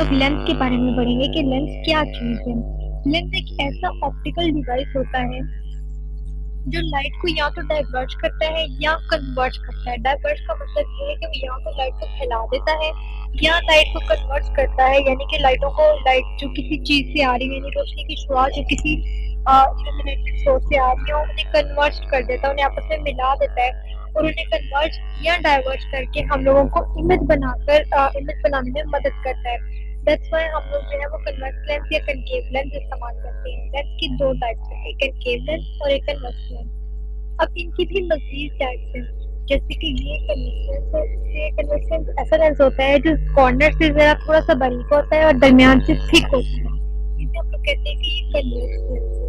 लोग लेंस के बारे में पढ़ेंगे कि लेंस क्या चीज है। लेंस एक ऐसा ऑप्टिकल डिवाइस होता है जो लाइट को या तो डाइवर्ज करता है या कन्वर्ज करता है। डाइवर्ज का मतलब ये है कि वो या तो लाइट को फैला देता है या लाइट को कन्वर्ज करता है, यानी कि लाइट जो किसी चीज से आ रही है, यानी रोशनी की शुरुआत जो किसी इल्यूमिनेटेड सोर्स से आ रही है, उन्हें कन्वर्ज कर देता है, उन्हें आपस में मिला देता है और उन्हें कन्वर्ज या डाइवर्ज करके हम लोगों को इमेज बनाने में मदद करता है। दैट्स व्हाई हम लोग जो है वो कन्वेक्स लेंस या कनकेव लेंस इस्तेमाल करते हैं। लेंस की दो टाइप्स है, एक कनकेव लेंस और एक कन्वेक्स लेंस। अब इनकी भी मजीद टाइप्स हैं, जैसे कि ये कन्वेक्स लेंस ऐसा लेंस होता है जो कॉर्नर से जरा थोड़ा सा बारीक होता है और दरमियान से थिक होता है, इसे हम लोग कहते हैं कि ये कन्वेक्स लेंस है।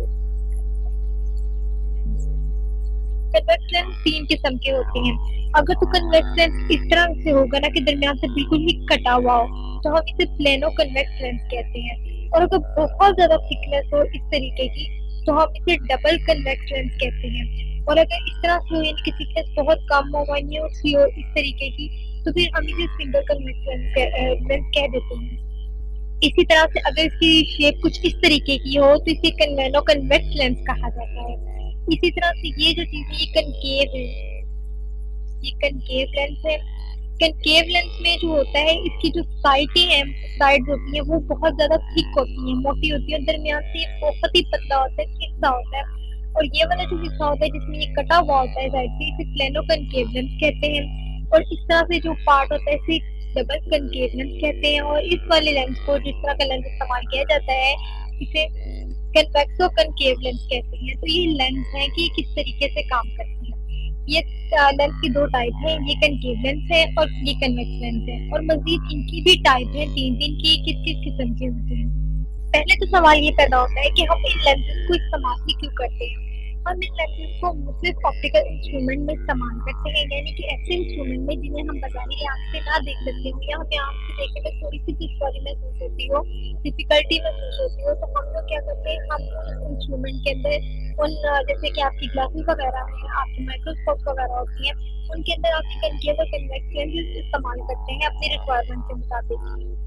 कन्वेक्स लेंस तीन किस्म के होते हैं। अगर तो कन्वेक्स लेंस इस तरह से होगा ना कि दरमियान से बिल्कुल ही कटा हुआ हो, तो हम इसे प्लेनो कन्वेक्स लेंस कहते हैं। और अगर बहुत ज्यादा थिकनेस हो इस तरीके की, तो हम इसे डबल कन्वेक्स लेंस कहते हैं। और अगर इस तरह से हो, यानी कि थिकनेस बहुत कम हो, माइन्यूट सी हो इस तरीके की, तो फिर हम इसे सिंगल कन्वेक्स लेंस कह देते हैं। इसी तरह से अगर इसकी शेप कुछ इस तरीके की हो, तो इसे कन्वेनो कन्वेक्स लेंस कहा जाता है। इसी तरह से ये जो चीज है ये कनकेव है, ये कनकेव लेंस है। कनकेव लेंस में जो होता है, इसकी जो साइड होती है वो बहुत ज्यादा थिक होती है, मोटी होती है, और दरमियान से बहुत ही पतला होता है, थिक होता है। और ये वाला जो हिस्सा होता है जिसमें ये कटा हुआ होता है साइड से, इसे प्लेनो कनकेव लेंस कहते हैं। और इस तरह से जो पार्ट होता है इसे डबल कनकेव लेंस कहते हैं। और इस वाले लेंस को, जिस तरह का लेंस इस्तेमाल किया जाता है, इसे कन्वेक्सो कनकेव लेंस कहते हैं। तो ये लेंस है कि किस तरीके से काम करती है। ये लेंस की दो टाइप है, ये कनकेव लेंस है और ये कन्वेक्स लेंस है। और मजीद इनकी भी टाइप है तीन तीन की, किस किस किस्म के होते हैं। पहले तो सवाल ये पैदा होता है कि हम इन लेंसेज को इस्तेमाल ही क्यों करते हैं। हम इन लेंसेज को मुख्तलिफ ऑप्टिकल इंस्ट्रूमेंट में इस्तेमाल करते हैं, यानी कि ऐसे इंस्ट्रूमेंट में जिन्हें हम बाजारी आंख से ना देख सकते हो या हमें आंख से देखने में थोड़ी सी दुश्वारी महसूस होती हो, डिफिकल्टी महसूस होती हो, तो हम लोग क्या करते हैं, हम उन इंस्ट्रूमेंट के अंदर जैसे कि आपकी ग्लासेस वगैरह हैं, आपकी माइक्रोस्कोप वगैरह होती हैं, उनके अंदर आपकी कनकेव और कन्वेक्स लेंसेज इस्तेमाल करते हैं अपने रिक्वायरमेंट के मुताबिक।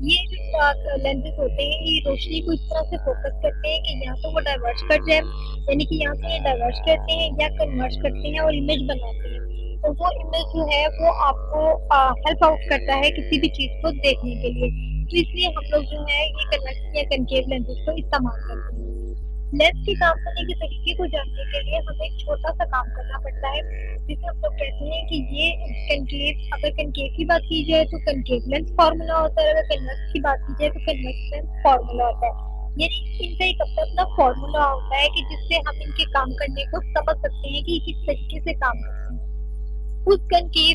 ये जो लेंसेज होते हैं ये रोशनी को इस तरह से फोकस करते हैं कि या तो वो डाइवर्ज कर जाए, यानी कि यहाँ से ये डाइवर्ज करते हैं या कन्वर्ज करते हैं और इमेज बनाते हैं। तो वो इमेज जो है वो आपको हेल्प आउट करता है किसी भी चीज को देखने के लिए। तो इसलिए हम लोग जो है ये कन्वेक्स या कनकेव लेंसेज को इस्तेमाल करते हैं। लेंस के काम करने के तरीके को जानने के लिए हमें एक छोटा सा काम करना पड़ता है, जिसे हम लोग कहते हैं कि ये कनकेव, अगर कनकेव की बात की जाए तो कनकेव लेंस फार्मूला होता है, अगर कन्वेक्स की बात की जाए तो कन्वेक्स लेंस फार्मूला होता है। यानी इनका एक अपना अपना फार्मूला होता है कि जिससे हम इनके काम करने को समझ सकते हैं कि किस तरीके से काम करते हैं। उस कनकेव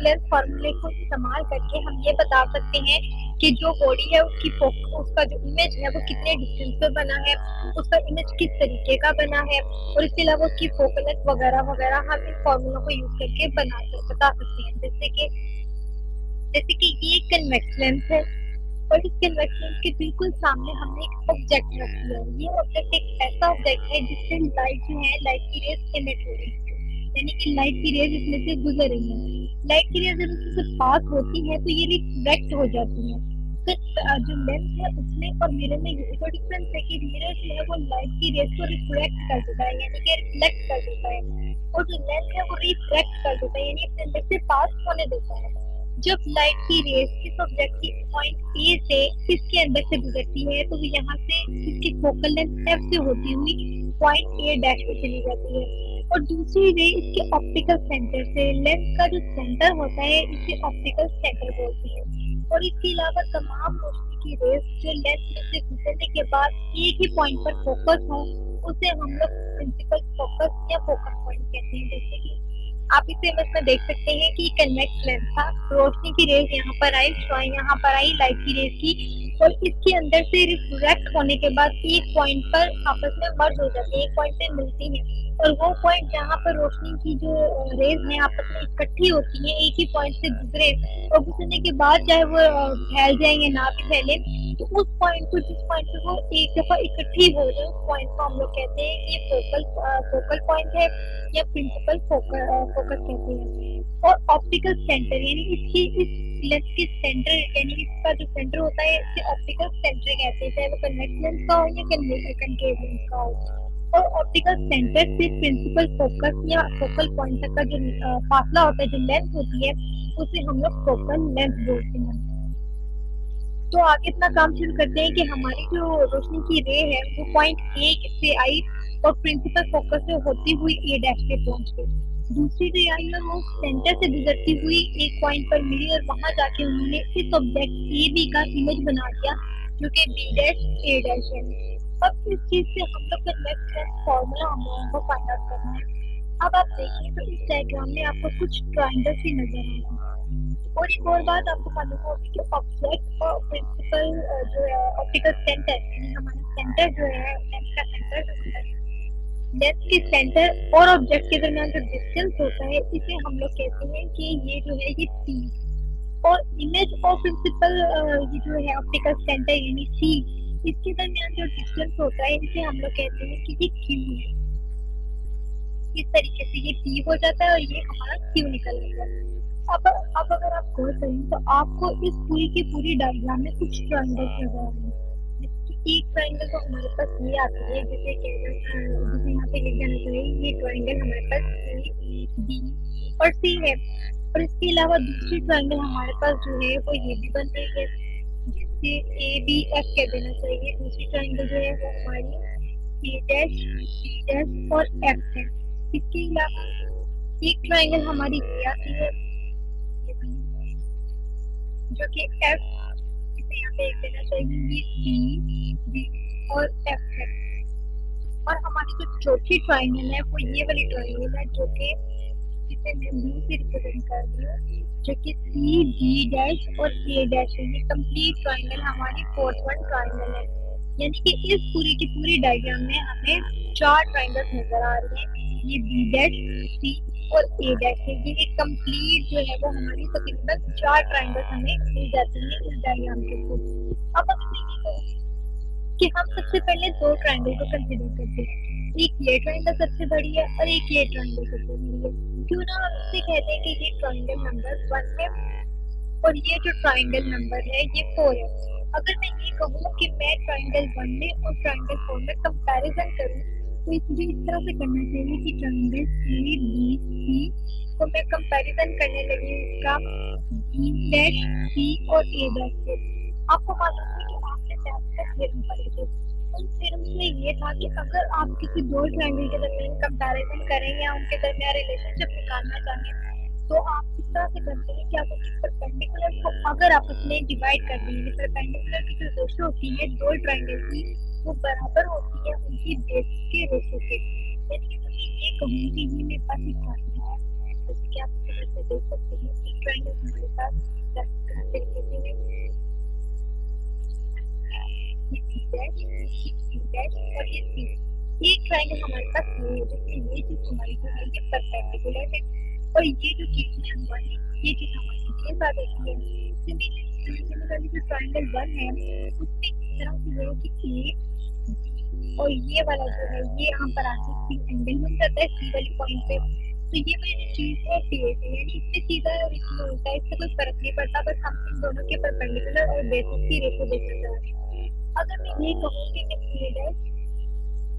लेंस फार्मूले को इस्तेमाल करके हम ये बता सकते हैं कि जो बॉडी है उसका जो इमेज है वो कितने डिस्टेंस पे बना है, उसका इमेज किस तरीके का बना है, और इसके अलावा उसकी फोकल लेंथ वगैरह वगैरह हम इन फार्मूलों को यूज करके बता सकते हैं। जैसे कि ये कन्वेक्स लेंस है और इस कन्वेक्स लेंस के बिल्कुल सामने हमने एक ऑब्जेक्ट रख दिया है। ये ऑब्जेक्ट एक ऐसा ऑब्जेक्ट है जिससे लाइट जो है, लाइट की रेज इमिट हो रही है, यानी कि लाइट की रेज इसमें से गुजर रही है। लाइट की रेज जब इससे पास होती है तो ये रिफ्लेक्ट हो जाती है। तो जो लेंस है उसमें और मिरर में ये तो डिफरेंस है कि मिरर जो है वो लाइट की रेज को रिफ्लेक्ट कर देता है, यानी कि रिफ्लेक्ट कर देता है, और जो लेंस है वो रिफ्रैक्ट कर देता है, यानी अपने अंदर से पास होने देता है। जब लाइट की रेज इस ऑब्जेक्ट की पॉइंट ए से इसके अंदर से गुजरती है तो वो यहाँ से इसकी फोकल लेंथ एफ से होती हुई पॉइंट ए डैश पे चली जाती है, और दूसरी रे इसके ऑप्टिकल सेंटर से, लेंस का जो सेंटर होता है इसे ऑप्टिकल सेंटर बोलते हैं। और इसके अलावा तमाम रोशनी की रेस जो लेंस में से गुजरने के बाद एक ही पॉइंट पर फोकस हो, उसे हम लोग प्रिंसिपल फोकस या फोकस पॉइंट कहते हैं। जैसे कि आप इस इमेज में देख सकते हैं कि कन्वेक्स लेंस था, रोशनी की रेज यहाँ पर आई, यहाँ पर आई लाइट की रेज की, और इसके अंदर से रिफ्रैक्ट होने के बाद एक पॉइंट पर आपस में मर्ज हो जाती है, एक पॉइंट पे मिलती है, और वो पॉइंट जहाँ पर रोशनी की जो रेज है आपस में इकट्ठी होती है, एक ही पॉइंट से गुजरे, और गुजरने के बाद चाहे वो फैल जाए या ना भी फैले, तो उस पॉइंट को, जिस पॉइंट पे वो एक दफा इकट्ठी हो जाए, उस पॉइंट को हम लोग कहते हैं ये फोकल पॉइंट है या प्रिंसिपल फोकस कहते हैं। और ऑप्टिकल सेंटर यानी इस लेंस के सेंटर यानी कि इसका जो सेंटर होता है इसे ऑप्टिकल सेंटर कहते हैं, चाहे वो कन्वेक्स लेंस का हो या कनकेव लेंस का हो। और ऑप्टिकल सेंटर से प्रिंसिपल फोकस या फोकल पॉइंट तक का जो फासला होता है, जो लेंथ होती है, उसे हम लोग फोकल लेंथ बोलते हैं। तो आगे इतना काम शुरू करते हैं कि हमारी जो रोशनी की रे है वो पॉइंट ए से आई और प्रिंसिपल फोकस से होती हुई ए डैश पे पहुंच गई। दूसरी रे आई और वो सेंटर से गुजरती हुई एक पॉइंट पर मिली और वहां जाके उन्होंने इस ऑब्जेक्ट ए बी का इमेज बना दिया जो कि बी डैश ए डैश है। अब इस चीज से हम लोग का नेक्स्ट फॉर्मूला हम लोगों को फाइंड आउट करना है। अब आप देखिए तो इस डायग्राम में आपको कुछ ट्रायंगल ही नजर आ रहे हैं। और एक और बात आपको मालूम होगी कि ऑब्जेक्ट और प्रिंसिपल जो है ऑप्टिकल सेंटर यानी हमारा सेंटर जो है लेंस का सेंटर जो होता है, लेंस के सेंटर और ऑब्जेक्ट के दरमियान जो डिस्टेंस होता है इसे हम लोग कहते हैं कि ये जो है ये पी, और इमेज और प्रिंसिपल ये जो है ऑप्टिकल सेंटर यानी सी, इसके दरमियान जो डिस्टेंस होता है इसे हम लोग कहते हैं कि ये क्यू है। इस तरीके से ये पी हो जाता है और ये हमारा क्यू निकल जाता है। अब अगर आप गौर करें तो आपको इस पूरी की पूरी डायग्राम में कुछ ट्रायंगल नजर आ रहे हैं। एक ट्रायंगल तो हमारे पास ये आती है जैसे यहाँ पे लिख देना चाहिए, ये ट्रायंगल हमारे पास ए बी और सी है। और इसके अलावा दूसरी ट्रायंगल हमारे पास जो है वो ये भी बन रही है जिससे ए बी एफ कह देना चाहिए। दूसरी ट्रायंगल जो है वो हमारी ए डैश बी डैश और एफ है। इसके अलावा एक ट्रायंगल हमारी ये आती है जो कि एफ, इसे यहाँ पे एक देना चाहिए, ये सी बी और एफ है। और हमारी जो चौथी ट्रायंगल है वो ये वाली ट्रायंगल है जो कि जिसे मैं ब्लू से रिप्रेजेंट कर रही हूँ जो कि सी डी डैश और ए डैश है। ये कंप्लीट ट्रायंगल हमारी फोर्थ वन ट्रायंगल है। यानी कि इस पूरी की पूरी डायग्राम में हमें चार ट्रायंगल्स नजर आ रहे हैं, ये बी डैश सी और ए डैश है। ये एक कंप्लीट जो है वो हमारी तकरीबन चार ट्रायंगल्स हमें मिल जाती है इस डायग्राम के थ्रू। अब कि हम सबसे पहले दो ट्रायंगल को कंसीडर करते हैं, एक ये ट्रायंगल सबसे बड़ी है और एक ये ट्रायंगल सबसे बड़ी है। क्यों ना हम इससे कहते हैं कि ये ट्रायंगल नंबर 1 है और ये जो ट्रायंगल नंबर है ये 4 है। अगर मैं ये कहूँ कि मैं ट्रायंगल 1 में और ट्रायंगल 4 में कंपैरिजन करूँ तो मुझे इस तरह से करना चाहिए कि ट्रायंगल ए बी सी को मैं कंपैरिजन करने लगी इसका बी डैश सी और ए डैश से। आपको मालूम है कि आपने थ्योरम पढ़े थे, उन थ्योरम्स में ये था कि अगर आप किसी दो ट्रायंगल के दरमियान कंपैरिजन करें या उनके दरमियान रिलेशनशिप निकालना चाहें तो आप इस तरह से करते हैं कि आप उसकी परपेंडिकुलर को अगर आपस में डिवाइड कर देंगे, परपेंडिकुलर की जो रेशो होती है दो ट्रायंगल की वो बराबर होती है उनकी बेस के रेशो के। यानी कि मैं ये कहूँ कि ये मेरे पास एक ट्रायंगल है, जैसे कि आप इस तरह से देख सकते हैं एक ट्रायंगल हमारे पास तरीके से ये बी डैश और ये सी। एक ट्रायंगल हमारे पास ये है जिसमें ये चीज हमारी जो है ये परपेंडिकुलर है और ये जो चीज है हमारी ये चीज हमारी के साथ होती है। सिमिलरली जो ट्रायंगल 1 है उसमें इस तरह से है कि ए और ये वाला जो है ये यहाँ पर आके सी एंगल बन जाता है सी वाली पॉइंट पे। तो ये वाली चीज है बेस है, यानी इससे सीधा और इसमें उल्टा है, इससे कोई फर्क नहीं पड़ता, बस हम इन दोनों के परपेंडिकुलर और बेसिस की रेशो देखना चाह रहे हैं। अगर मैं ये कहूँ कि मैं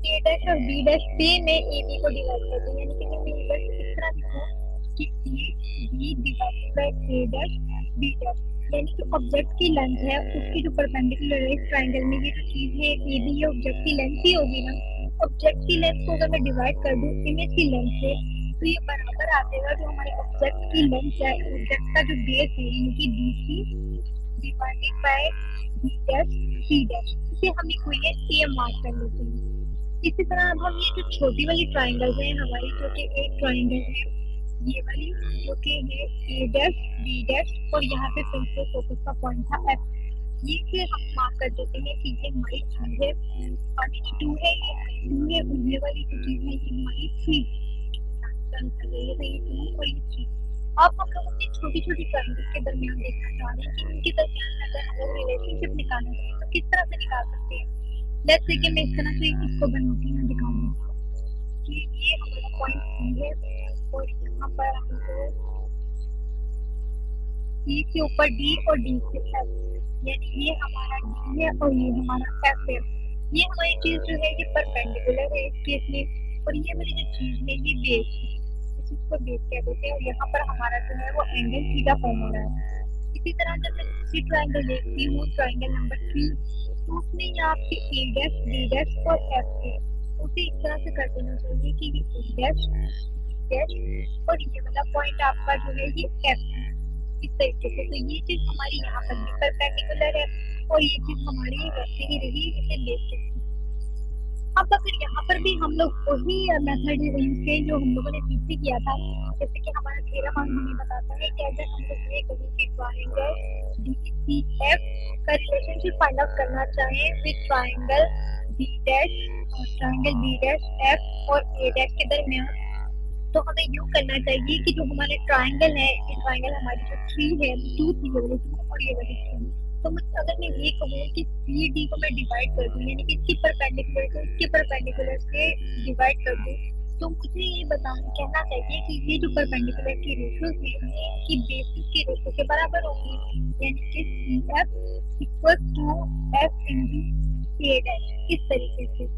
ए डैश और बी डैश पे में ए बी को डिवाइड कर दूँ, यानी कि मैं बस इस तरह लिखूँ कि A B divided by A dash B dash, यानी कि ऑब्जेक्ट की लेंथ है उसकी जो परपेंडिकुलर है इस ट्रायंगल में ये जो चीज है ए बी ये ऑब्जेक्ट की लेंथ ही होगी ना। ऑब्जेक्ट की लेंथ को अगर मैं डिवाइड कर दूं इमेज की लेंथ से तो ये बराबर आ जाएगा जो हमारे ऑब्जेक्ट की लेंथ है, ऑब्जेक्ट का जो बेस है यानी कि B C divided by B dash C dash, इसे हम इक्वेशन ए मार्क कर लेते हैं। इसी तरह अब हम ये जो छोटी वाली ट्रायंगल है हमारी जो कि एक ट्रायंगल है ये वाली जो कि है ए डैश बी डैश और यहाँ पे प्रिंसिपल फोकस का पॉइंट था एफ, ये फिर हम मार्क कर देते हैं कि ये हमारी चीज है और ये 2 है ये 2 है और ये वाली जो चीज है ये हमारी 3 कर रही है, तो ये 2 और ये 3। अब हम लोग अपनी छोटी छोटी ट्रायंगल के दरमियान देखना चाह रहे हैं कि उनके दरमियान अगर हम लोग रिलेशनशिप निकालना चाहिए तो किस तरह से निकाल सकते हैं। लेट्स से कि मैं इस तरह से इसको बनाती हूँ, दिखाऊंगी कि ये हमारा पॉइंट सी है और यहाँ पर हमको सी के ऊपर डी और डी से एफ, यानी ये हमारा डी है और ये हमारा एफ है। ये हमारी चीज जो है ये परपेंडिकुलर है इस केस में, और ये वाली जो चीज है ये बेस है, इस चीज को बेस कह देते हैं। और यहाँ पर हमारा जो है वो एंगल थीटा फॉर्म हो रहा है। इसी तरह जब मैं दूसरी ट्राइंगल देखती हूँ, ट्राइंगल नंबर 3, तो उसमें यहाँ पे ए डैश, बी डैश और एफ है। उसे इस तरह से कर देना चाहिए कि ये ए डैश, बी डैश और ये वाला पॉइंट आपका जो है ये एफ है, इस तरीके से। तो ये चीज हमारी यहाँ पर भी परपेंडिकुलर है और ये चीज हमारी वैसे ही रही, इसे देख सकते हैं। अब अगर यहाँ पर भी हम लोग वही मेथड यूज करें जो हम लोगों ने पीछे किया था, जैसे कि हमारा थ्योरम हमें बताता है कि अगर हम लोग ये कभी भी ट्राइंगल DCF का रिलेशनशिप फाइंड आउट करना चाहें विद ट्राइंगल B डैश और ट्राइंगल B डैश F और A डैश के दरमियान, तो हमें यूँ करना चाहिए कि जो हमारे ट्राइंगल है, ये ट्राइंगल हमारी जो 3 है, 2 3 वाली 2 और ये वाली 3, तो अगर मैं ये कहूँ कि सी डी को मैं डिवाइड कर दूँ, यानी कि इसकी परपेंडिकुलर को इसके परपेंडिकुलर से डिवाइड कर दूँ, तो मुझे ये कहना चाहिए कि ये जो परपेंडिकुलर की रेशियोज है कि बेसिस के रेशियो के बराबर होगी, यानी कि C F equal to F into A dash, इस तरीके से।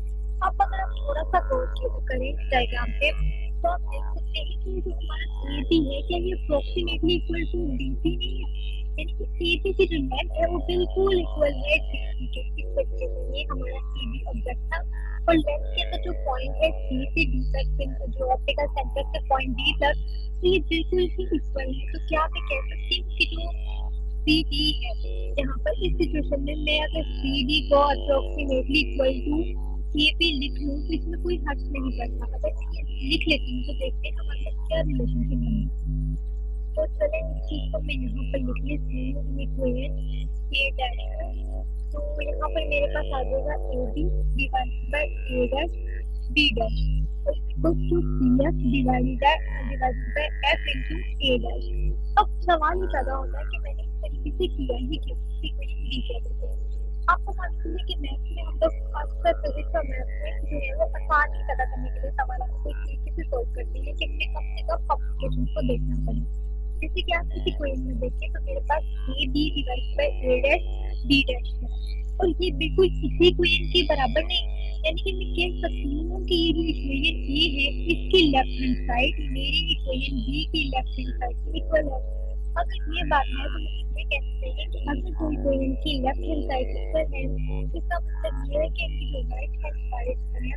अब अगर हम थोड़ा सा गौर करें डायग्राम पे, तो आप देख सकते हैं कि जो हमारा ए बी है क्या ये approximately equal to D C नहीं है, यानी कि सी बी की जो लेंथ है वो बिल्कुल इक्वल है डी सी के। इस तरीके से ये हमारा सी बी ऑब्जेक्ट था, और लेंथ के अंदर जो पॉइंट है सी से डी तक, जो ऑप्टिकल सेंटर से पॉइंट डी तक, तो ये बिल्कुल ही इक्वल है। तो क्या मैं कह सकती हूँ कि जो सी डी है, यहाँ पर इस सिचुएशन में मैं अगर सी डी को approximately equal to A B लिख लूँ तो इसमें कोई हर्ज नहीं पड़ता। अगर मैं ये लिख लेती हूँ तो देखते हैं हमारे पास क्या रिलेशनशिप बनेगा। तो चलें इस चीज को मैं यहाँ पर लिख लेती हूँ इक्वेशन ए डैश, तो यहाँ पर मेरे पास आ जाएगा A B divided by A dash B dash equals to C F divided by F into A dash. अब सवाल ये पैदा होता है कि मैंने इस तरीके से किया ही क्यों, इक्वेशन बी कह देते हैं। आपको मालूम है कि मैथ में हम लोग अक्सर फिजिक्स और मैथ में जो है वो आसान ही पैदा करने के लिए सवालों को एक तरीके से सोल्व करते हैं कि हमें कम से कम कॉम्प्लिकेशन को देखना पड़े। जैसे कि आप किसी क्वेश्चन में देखें तो मेरे पास A B divide by A dash B dash है, और ये बिल्कुल इसी क्वेश्चन के बराबर नहीं, यानी कि मैं कह सकती हूँ कि ये जो इक्वेशन ए है इसकी लेफ्ट हैंड साइड मेरी इक्वेशन बी की लेफ्ट हैंड साइड से इक्वल है। अगर ये बात है तो मुझे कहते हैं कि अगर कोई इक्वेशन की लेफ्ट हैंड साइड इक्वल है, इसका मतलब ये है कि इनकी जो राइट हैंड साइड है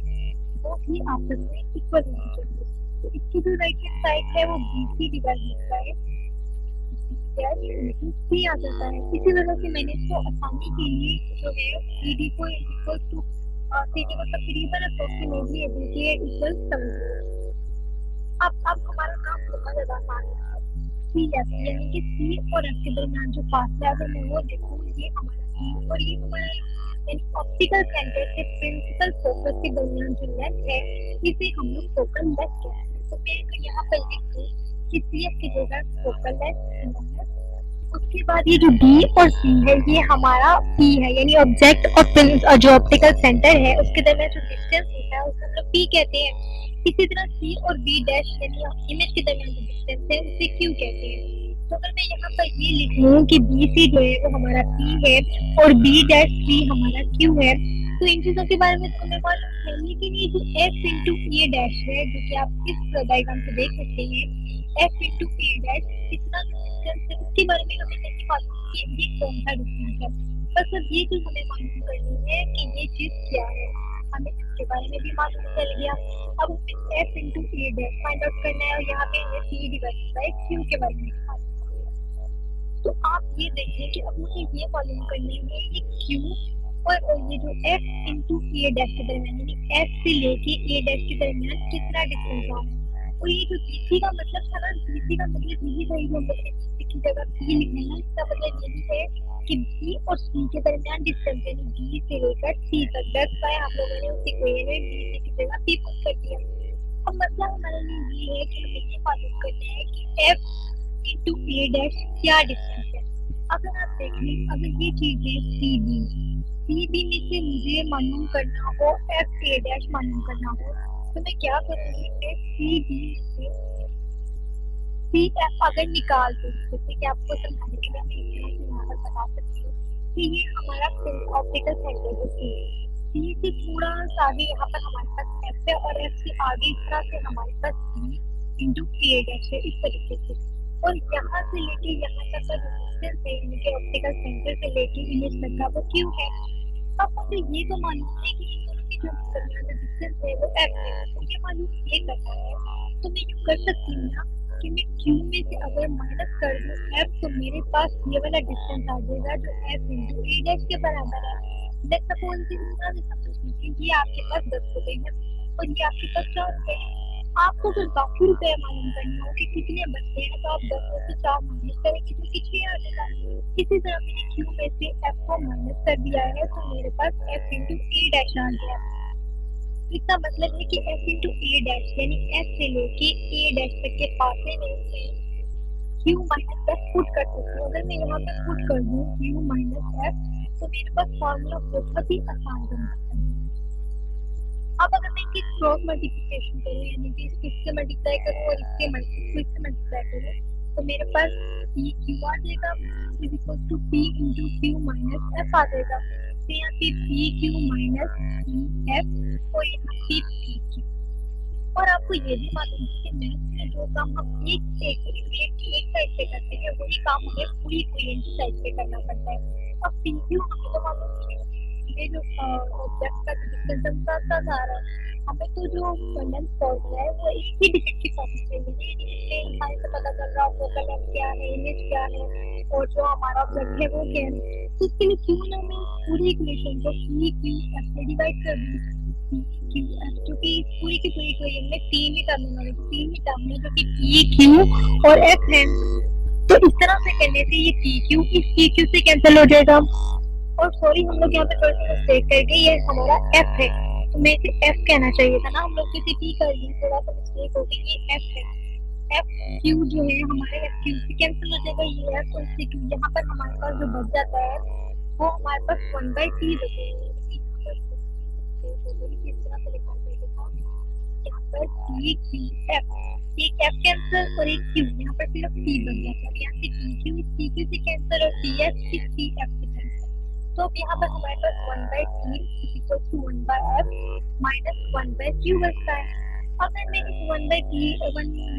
वो भी आपस में इक्वल होनी चाहिए। तो इसकी जो राइट हैंड साइड है वो बी सी डिवाइड बाय सी आ जाता है। इसी वजह से मैंने इसको आसानी के लिए जो है सी डी को इक्वल टू सी डी को तकरीबन अप्रोक्सीमेटली ए बी के इक्वल समझो। अब हमारा काम बहुत ज़्यादा आसान है। सी एफ यानी कि सी और एफ के दरमियान जो फासला है अगर मैं वो देखूँ, ये हमारा सी और ये हमारा यानी ऑप्टिकल सेंटर के प्रिंसिपल फोकस के दरमियान जो लेंथ है इसे हम लोग फोकल लेंथ कहते हैं। तो मैं यहाँ पर लिख दूँ कि सी एफ की जगह फोकल लेंथ, उसके बाद ये जो बी और सी है ये हमारा पी है, यानी ऑब्जेक्ट और जो ऑप्टिकल सेंटर है उसके दरमियान जो डिस्टेंस होता है उसको हम लोग पी कहते हैं। इसी तरह सी और बी डैश यानी इमेज के दरमियान जो डिस्टेंस है उसे क्यू कहते हैं। तो अगर मैं यहाँ पर ये लिख लूँ कि बी सी जो है वो हमारा पी है और बी डैश सी हमारा क्यू है, तो इन चीजों के बारे में तो हमें मालूम है, लेकिन ये जो एफ इंटू ए डैश है जो कि आप इस डायग्राम से देख सकते हैं, एफ इंटू ए डैश कितना डिस्टेंस है उसके बारे में हमें नहीं मालूम कि ये कौन सा डिस्टेंस है। बस अब ये चीज हमें मालूम करनी है कि ये चीज क्या है, हमें इसके बारे में भी मालूम चल गया। अब हमें F into A dash find out करना है और यहाँ पे हमें सी डिवाइडेड बाय क्यू के बारे में मालूम। तो आप ये देखिए कि अब मुझे ये मालूम करना है ये क्यू और ये जो एफ इंटू ए डैश के दरमियान यानी एफ से लेके ए डैश के दरमियान कितना डिस्टेंस है। और ये जो बीसी का मतलब था ना, बीसी का मतलब यही था, जो हम लोग ने की जगह बी लिखना है, इसका मतलब यही है कि बी और सी के दरमियान डिस्टेंस यानी बी से लेकर सी तक 10 बाय हम लोगों ने उसी इक्वेशन में बी सी की जगह पी पुट कर दिया। अब मतलब हमारे लिए ये है कि हमें ये मालूम करना है कि एफ इंटू ए डैश क्या डिस्टेंस है। अगर आप देख लें, अगर ये चीज है सी बी में से मुझे मालूम करना हो एफ ए डैश मालूम करना हो, तो मैं क्या करूँगी, मैं सी बी में से सी एफ अगर निकाल दो, जैसे कि आपको समझाने के लिए मैं इस तरह से यहाँ पर बता सकती हूँ कि ये हमारा ऑप्टिकल सेंटर जो सी से थोड़ा सा आगे यहाँ पर हमारे पास एफ है और एफ से आगे इस तरह से हमारे पास सी इंटू ए डैश है, इस तरीके से। और यहाँ से लेके यहाँ तक का जो डिस्टेंस है इनके ऑप्टिकल सेंटर से लेके इमेज तक का वो क्यू है। अब मुझे ये तो मालूम है कि इन दोनों के जो दरमियान का डिस्टेंस है वो एफ है, मुझे मालूम ये करना है तो मैं यूँ कर सकती हूँ ना कि मैं क्यू में से अगर माइनस कर दूँ एफ तो मेरे पास ये वाला डिस्टेंस आ जाएगा जो एफ इंटू ए डैश के बराबर है। लेट्स सपोज कि समझ लीजिए ये आपके पास 10 रुपए है और ये आपके पास 4 रुपए है। आपको अगर बाकी रुपए मालूम करना हो कि कितने बचते हैं तो आप 10 में से 4 माइनस करेंगे जो कि 6 आ जाएगा। इसी तरह मैंने क्यू में से एफ को माइनस कर दिया है तो मेरे पास एफ इंटू ए डैश आ गया। इसका मतलब है कि एफ इंटू ए डैश यानी एफ से लेके ए डैश तक के पासे में से क्यू माइनस एफ पुट कर सकती हूँ। अगर मैं यहाँ पे पुट कर दूँ क्यू माइनस एफ तो मेरे पास फॉर्मूला बहुत ही आसान बन जाता है। अब अगर मैं इसकी क्रॉस मल्टीप्लिकेशन करूँ यानी कि इससे मल्टीप्लाई करूँ और इससे मल्टीप्लाई करूँ तो मेरे पास पी क्यू आ जाएगा is equal to P into Q minus F आ जाएगा। तो यहाँ पे P Q minus P F और यहाँ पे पी क्यू। और आपको ये भी मालूम है कि मैथ में जो काम हम एक साइड पे करते हैं वही काम हमें पूरी कोई साइड पे करना पड़ता है। अब पी क्यू हमें तो मालूम है ये जो ऑब्जेक्ट का डिस्टेंस बढ़ता जा रहा है हमें तो जो लेंथ फॉर्मूला है वो एक ही डिजिट की फॉर्म चाहिए। इसमें हमारे से पता चल रहा फोकल लेंथ क्या है, इमेज क्या है और जो हमारा ऑब्जेक्ट है वो क्या है। तो इसके लिए क्यों ना मैं पूरी इक्वेशन को पी क्यू एफ से डिवाइड कर दूँ। क्यू एफ जो कि पूरी की पूरी इक्वेशन में तीन ही टर्म है जो कि पी क्यू और एफ है। तो इस तरह से करने से ये पी क्यू इस पी क्यू से कैंसिल हो जाएगा। और सॉरी हम लोग यहाँ पे थोड़ा सा मिस्टेक कर गए, ये हमारा एफ है तो मैं इसे एफ कहना चाहिए था ना, हम लोग इसे पी कर दिए, थोड़ा सा मिस्टेक हो गई। ये एफ है, एफ क्यू जो है हमारे एफ क्यू से कैंसिल हो जाएगा ये एफ और सी क्यू। यहाँ पर हमारे पास जो बच जाता है वो हमारे पास 1/t बचेगा। यहाँ पर सी क्यू एफ, एक एफ कैंसिल और एक क्यू, यहाँ पर सिर्फ सी बच जाता है। यहाँ से पी क्यू सी क्यू से कैंसिल और सी एफ सी एफ से कैंसिल। तो अब यहाँ पर हमारे पास 1/t equal to 1/f minus 1/q बचता है। अगर मैं इस 1/t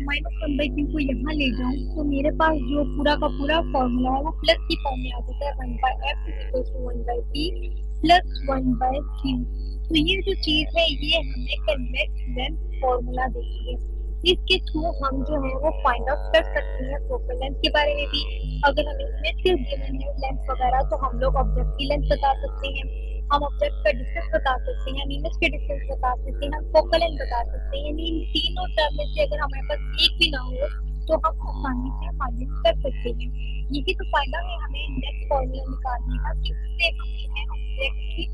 माइनस 1/q को यहाँ ले जाऊँ तो मेरे पास जो पूरा का पूरा फॉर्मूला है वो प्लस की फॉर्म में आ जाता है 1/f equal to 1/t plus 1/q। तो ये जो चीज है ये हमें कन्वेक्स लेंथ फॉर्मूला देती है। इसके थ्रू हम जो है वो फाइंड आउट कर सकते हैं फोकल लेंथ के बारे में भी। अगर हमें इमेज के गिवन है लेंथ वगैरह तो हम लोग ऑब्जेक्ट की लेंथ बता सकते हैं, हम ऑब्जेक्ट का डिस्टेंस बता सकते हैं, हम इमेज के डिस्टेंस बता सकते हैं, हम फोकल लेंथ बता सकते हैं। यानी इन तीनों टर्म में से अगर हमारे पास एक भी ना हो तो हम आसानी से मालूम कर सकते हैं। यही तो फायदा है हमें नेक्स्ट फॉर्मूला निकालने का कि उससे हमें ऑब्जेक्ट की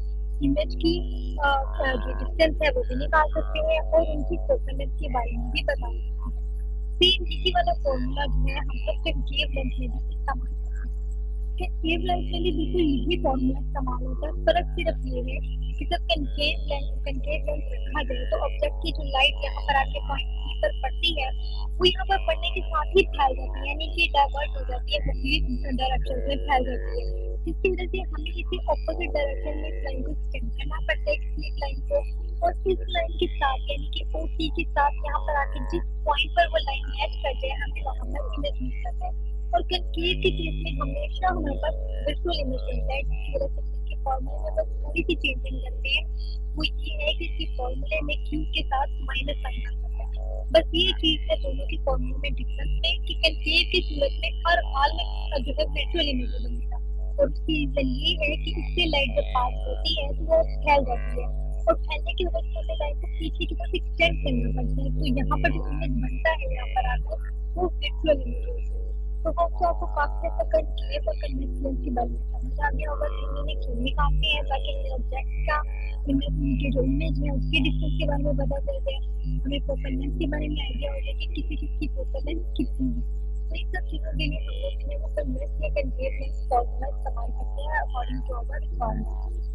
इमेज की जो डिस्टेंस है वो भी निकाल सकते हैं और उनकी फोकल लेंथ के बारे में भी बता सकते हैं। सेम इसी वाला फॉर्मूला जो है हम लोग कंकेव लेंथ में भी इस्तेमाल करते हैं। कंकेव लेंथ में भी बिल्कुल यही फॉर्मूला इस्तेमाल होता है। फर्क सिर्फ ये है कि जब कंकेव लेंथ रखा जाए तो ऑब्जेक्ट की जो लाइट यहाँ पर आके पॉइंट सी पर पड़ती है वो यहाँ पर पड़ने के साथ ही फैल जाती है, यानी कि डाइवर्ट हो जाती है, विपरीत डायरेक्शन में फैल जाती है। जिसकी वजह से हमें इसी ऑपोजिट डायरेक्शन में इस लाइन को एक्सटेंड करना पड़ता है, एक लाइन को, और इस लाइन के साथ यानी कि OC के साथ यहाँ पर आके जिस पॉइंट पर वो लाइन मैच कर जाए हमें वहाँ पर इमेज मिल जाता है। और कंकेव के केस में हमेशा हमारे पास वर्चुअल इमेज मिलता है, जिसकी वजह से इसके फॉर्मूले में बस थोड़ी सी चेंजिंग करते हैं। वो ये है कि इसके फॉर्मूले में क्यू के साथ माइनस साइन आता है। बस ये चीज है दोनों के फॉर्मूले में डिफरेंस में कि कंकेव की सूरत में हर हाल में जो है वर्चुअल इमेज बनेगा और उसकी रीजन ये है कि इससे लाइट जब पास होती है तो वो फैल जाती है और फैलने की वजह से हमें लाइट को पीछे की तरफ एक्सटेंड करना पड़ता है। तो यहाँ पर जो इमेज बनता है यहाँ पर आकर वो वर्चुअल इमेज होता है। तो आपको काफी हद तक कंकेव और कन्वेक्स लेंस के बारे में समझ आ गया होगा कि इन्होंने क्यों निकालते हैं, ताकि हमें ऑब्जेक्ट का की जो इमेज है उसके डिस्टेंस के बारे में पता चल जाए, हमें फोकल लेंथ के बारे में आइडिया हो जाए कि किसी चीज की फोकल लेंथ कितनी है। तो इन सब चीजों के लिए हम लोग जो है वो कन्वेक्स या कंकेव लेंस फॉर्मूला इस्तेमाल करते हैं अकॉर्डिंग टू आवर रिक्वायरमेंट।